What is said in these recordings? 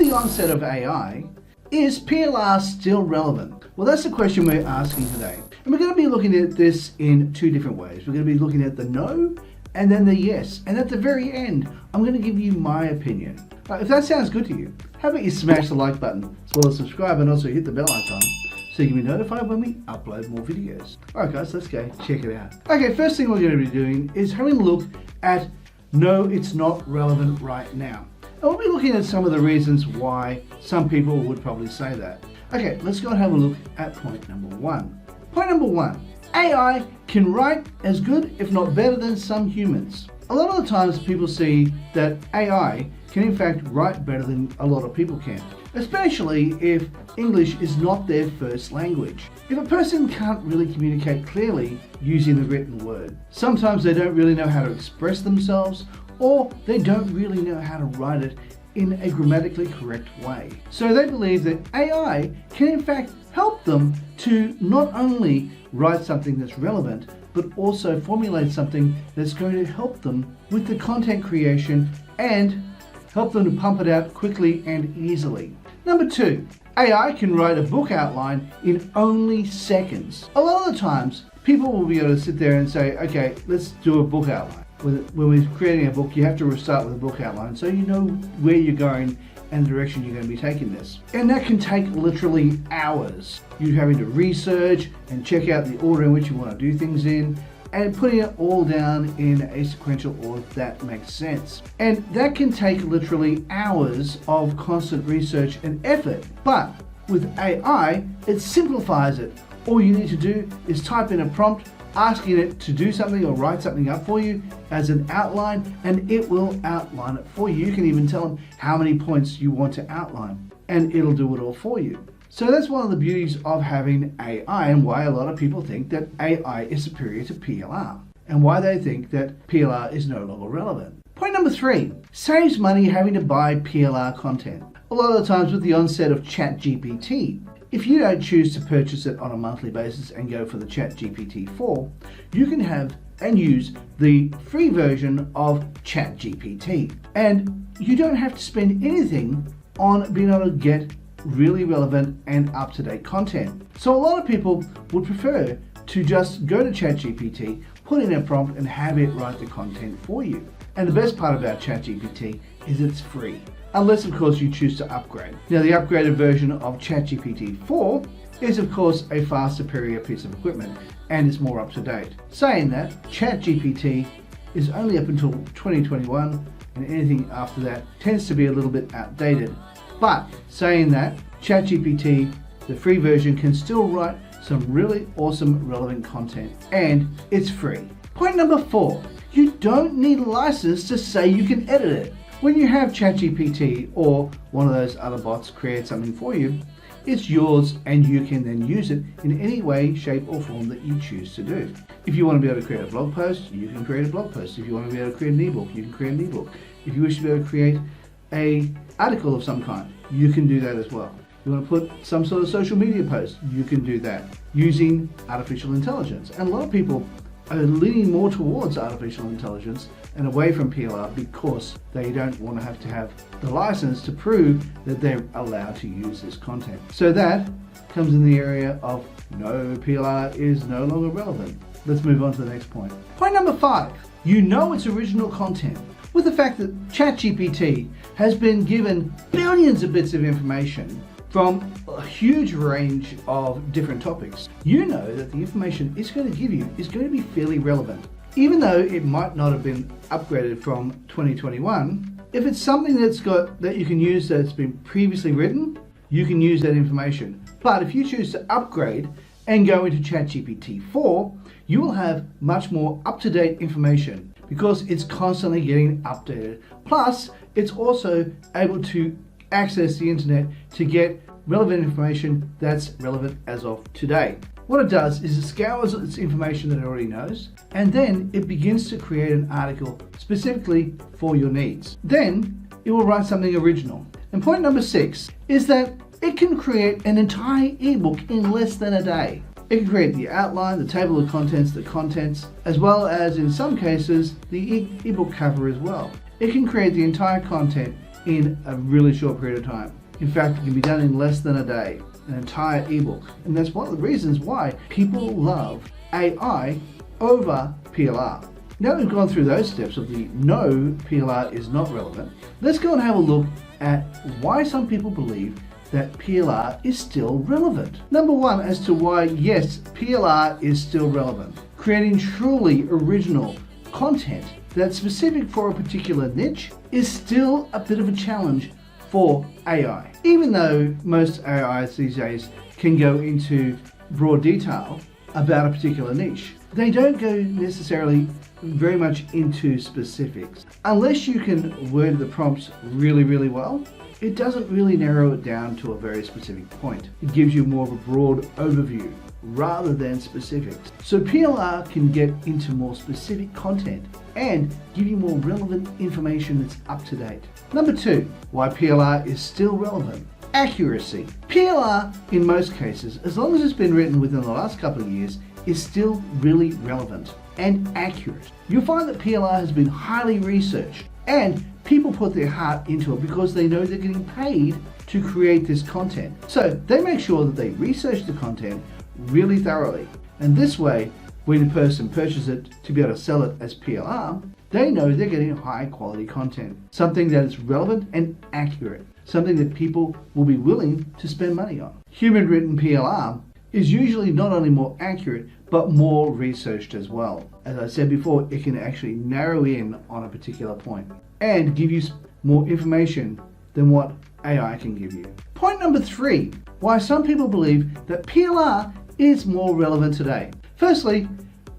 the onset of AI, is PLR still relevant? Well, that's the question we're asking today. And we're going to be looking at this in two different ways. We're going to be looking at the no and then the yes. And at the very end, I'm going to give you my opinion. If that sounds good to you, how about you smash the like button, as well as subscribe, and also hit the bell icon so you can be notified when we upload more videos. Alright guys, let's go check it out. Okay, first thing we're going to be doing is having a look at no, it's not relevant right now. And we'll be looking at some of the reasons why some people would probably say that. Okay, let's go and have a look at point number one. Point number one, AI can write as good, if not better, than some humans. A lot of the times people see that AI can in fact write better than a lot of people can, especially if English is not their first language. If a person can't really communicate clearly using the written word, sometimes they don't really know how to express themselves, or they don't really know how to write it in a grammatically correct way. So they believe that AI can in fact help them to not only write something that's relevant, but also formulate something that's going to help them with the content creation and help them to pump it out quickly and easily. Number two, AI can write a book outline in only seconds. A lot of the times, people will be able to sit there and say, okay, let's do a book outline. When we're creating a book, you have to start with a book outline so you know where you're going and the direction you're going to be taking this. And that can take literally hours. You're having to research and check out the order in which you want to do things in, and putting it all down in a sequential order that makes sense. And that can take literally hours of constant research and effort. But with AI, it simplifies it. All you need to do is type in a prompt asking it to do something or write something up for you as an outline, and it will outline it for you. You can even tell them how many points you want to outline, and it'll do it all for you. So that's one of the beauties of having AI, and why a lot of people think that AI is superior to PLR, and why they think that PLR is no longer relevant. Point number three, saves money having to buy PLR content. A lot of the times with the onset of ChatGPT, if you don't choose to purchase it on a monthly basis and go for the ChatGPT 4, you can have and use the free version of ChatGPT. And you don't have to spend anything on being able to get really relevant and up-to-date content. So a lot of people would prefer to just go to ChatGPT, put in a prompt, and have it write the content for you. And the best part about ChatGPT is it's free, unless of course you choose to upgrade. Now the upgraded version of ChatGPT 4 is of course a far superior piece of equipment and is more up to date. Saying that, ChatGPT is only up until 2021, and anything after that tends to be a little bit outdated. But saying that, ChatGPT, the free version, can still write some really awesome relevant content, and it's free. Point number four, you don't need a license to say you can edit it. When you have ChatGPT or one of those other bots create something for you, it's yours and you can then use it in any way, shape or form that you choose to do. If you want to be able to create a blog post, you can create a blog post. If you want to be able to create an ebook, you can create an ebook. If you wish to be able to create an article of some kind, you can do that as well. You want to put some sort of social media post, you can do that using artificial intelligence. And a lot of people are leaning more towards artificial intelligence and away from PLR because they don't want to have the license to prove that they're allowed to use this content. So that comes in the area of no, PLR is no longer relevant. Let's move on to the next point. Point number five, you know it's original content. With the fact that ChatGPT has been given billions of bits of information from a huge range of different topics, you know that the information it's going to give you is going to be fairly relevant. Even though it might not have been upgraded from 2021, if it's something that you can use that's been previously written, you can use that information. But if you choose to upgrade and go into ChatGPT 4, you will have much more up-to-date information because it's constantly getting updated. Plus, it's also able to access the internet to get relevant information that's relevant as of today. What it does is it scours its information that it already knows, and then it begins to create an article specifically for your needs. Then it will write something original. And point number six is that it can create an entire ebook in less than a day. It can create the outline, the table of contents, the contents, as well as in some cases the ebook cover as well. It can create the entire content in a really short period of time. In fact, it can be done in less than a day, an entire ebook. And that's one of the reasons why people love AI over PLR. Now we've gone through those steps of the no, PLR is not relevant, let's go and have a look at why some people believe that PLR is still relevant. Number one, as to why, yes, PLR is still relevant. Creating truly original content that's specific for a particular niche is still a bit of a challenge for AI. Even though most AIs these days can go into broad detail about a particular niche, they don't go necessarily very much into specifics. Unless you can word the prompts really, really well, it doesn't really narrow it down to a very specific point. It gives you more of a broad overview rather than specifics. So PLR can get into more specific content and give you more relevant information that's up to date. Number two, why PLR is still relevant. Accuracy. PLR, in most cases, as long as it's been written within the last couple of years, is still really relevant and accurate. You'll find that PLR has been highly researched and people put their heart into it because they know they're getting paid to create this content. So they make sure that they research the content really thoroughly. And this way, when a person purchases it to be able to sell it as PLR, they know they're getting high quality content, something that is relevant and accurate, something that people will be willing to spend money on. Human written PLR is usually not only more accurate, but more researched as well. As I said before, it can actually narrow in on a particular point and give you more information than what AI can give you. Point number three, why some people believe that PLR is more relevant today. Firstly,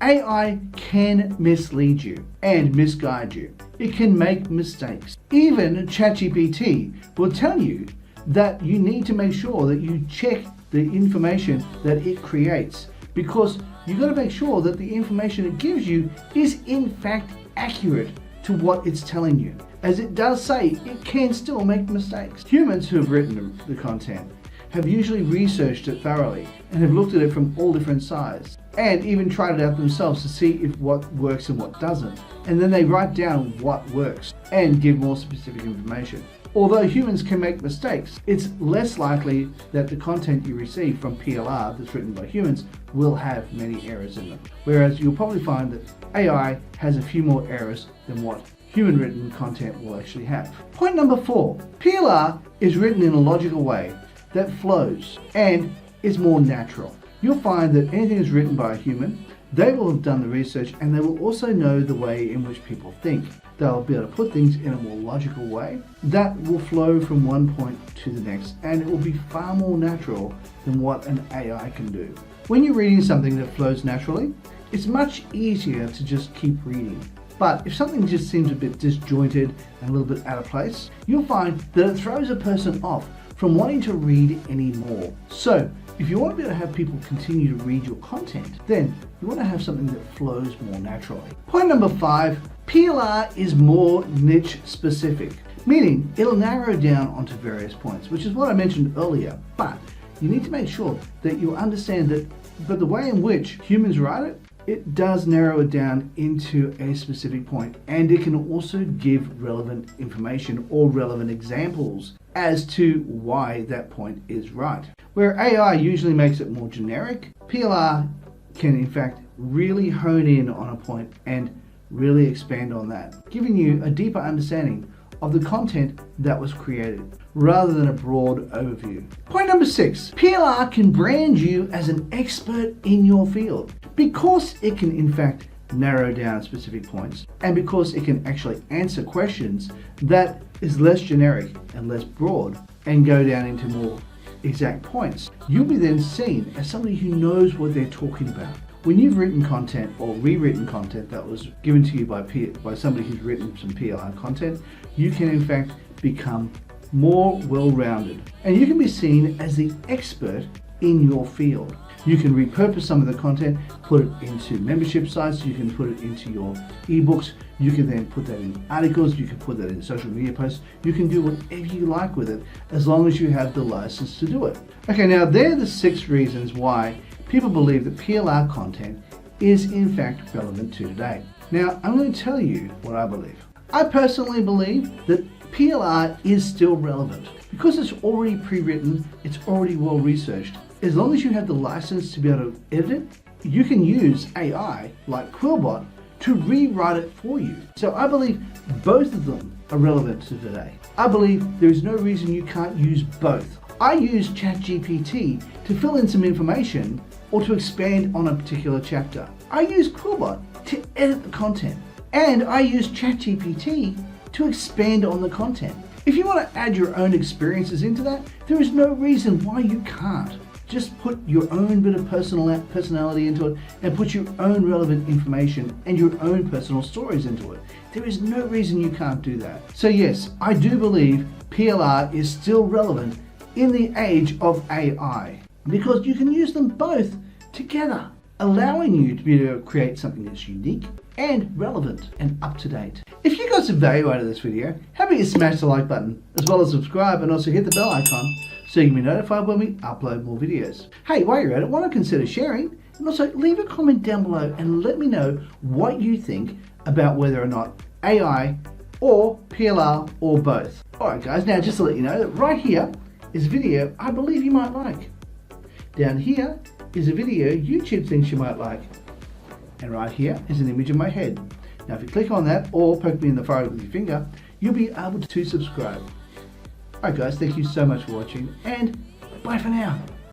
AI can mislead you and misguide you. It can make mistakes. Even ChatGPT will tell you that you need to make sure that you check the information that it creates, because you've got to make sure that the information it gives you is in fact accurate to what it's telling you. As it does say, it can still make mistakes. Humans who have written the content have usually researched it thoroughly and have looked at it from all different sides and even tried it out themselves to see if what works and what doesn't. And then they write down what works and give more specific information. Although humans can make mistakes, it's less likely that the content you receive from PLR that's written by humans will have many errors in them. Whereas you'll probably find that AI has a few more errors than what human written content will actually have. Point number four, PLR is written in a logical way that flows and is more natural. You'll find that anything that's written by a human, they will have done the research and they will also know the way in which people think. They'll be able to put things in a more logical way that will flow from one point to the next, and it will be far more natural than what an AI can do. When you're reading something that flows naturally, it's much easier to just keep reading. But if something just seems a bit disjointed and a little bit out of place, you'll find that it throws a person off from wanting to read anymore. So if you want to be able to have people continue to read your content, then you want to have something that flows more naturally. Point number five, PLR is more niche specific, meaning it'll narrow down onto various points, which is what I mentioned earlier. But you need to make sure that you understand that, but the way in which humans write it, it does narrow it down into a specific point, and it can also give relevant information or relevant examples as to why that point is right. Where AI usually makes it more generic, PLR can in fact really hone in on a point and really expand on that, giving you a deeper understanding of the content that was created, rather than a broad overview. Point number six, PLR can brand you as an expert in your field because it can in fact narrow down specific points, and because it can actually answer questions that is less generic and less broad and go down into more exact points. You'll be then seen as somebody who knows what they're talking about. When you've written content or rewritten content that was given to you by somebody who's written some PLR content, you can in fact become more well-rounded, and you can be seen as the expert in your field. You can repurpose some of the content, put it into membership sites, you can put it into your ebooks, you can then put that in articles, you can put that in social media posts, you can do whatever you like with it as long as you have the license to do it. Okay, now they're the 6 reasons why people believe that PLR content is in fact relevant to today. Now I'm going to tell you what I believe. I personally believe that PLR is still relevant. Because it's already pre-written, it's already well researched. As long as you have the license to be able to edit it, you can use AI like 𝗬𝗏𝗂𝗧𝗂𝗏 to rewrite it for you. So I believe both of them are relevant to today. I believe there is no reason you can't use both. I use ChatGPT to fill in some information or to expand on a particular chapter. I use 𝗬𝗏𝗂𝗧𝗂𝗏 to edit the content. And I use ChatGPT to expand on the content. If you want to add your own experiences into that, there is no reason why you can't. Just put your own bit of personality into it and put your own relevant information and your own personal stories into it. There is no reason you can't do that. So yes, I do believe PLR is still relevant in the age of AI because you can use them both together, allowing you to be able to create something that's unique and relevant and up to date. If you got some value out of this video, how about you smash the like button as well as subscribe and also hit the bell icon so you can be notified when we upload more videos. Hey, while you're at it, why not consider sharing and also leave a comment down below and let me know what you think about whether or not AI or PLR or both. Alright guys, now just to let you know that right here is a video I believe you might like. Down here is a video YouTube thinks you might like. And right here is an image of my head. Now if you click on that or poke me in the forehead with your finger, you'll be able to subscribe. Alright guys, thank you so much for watching and bye for now.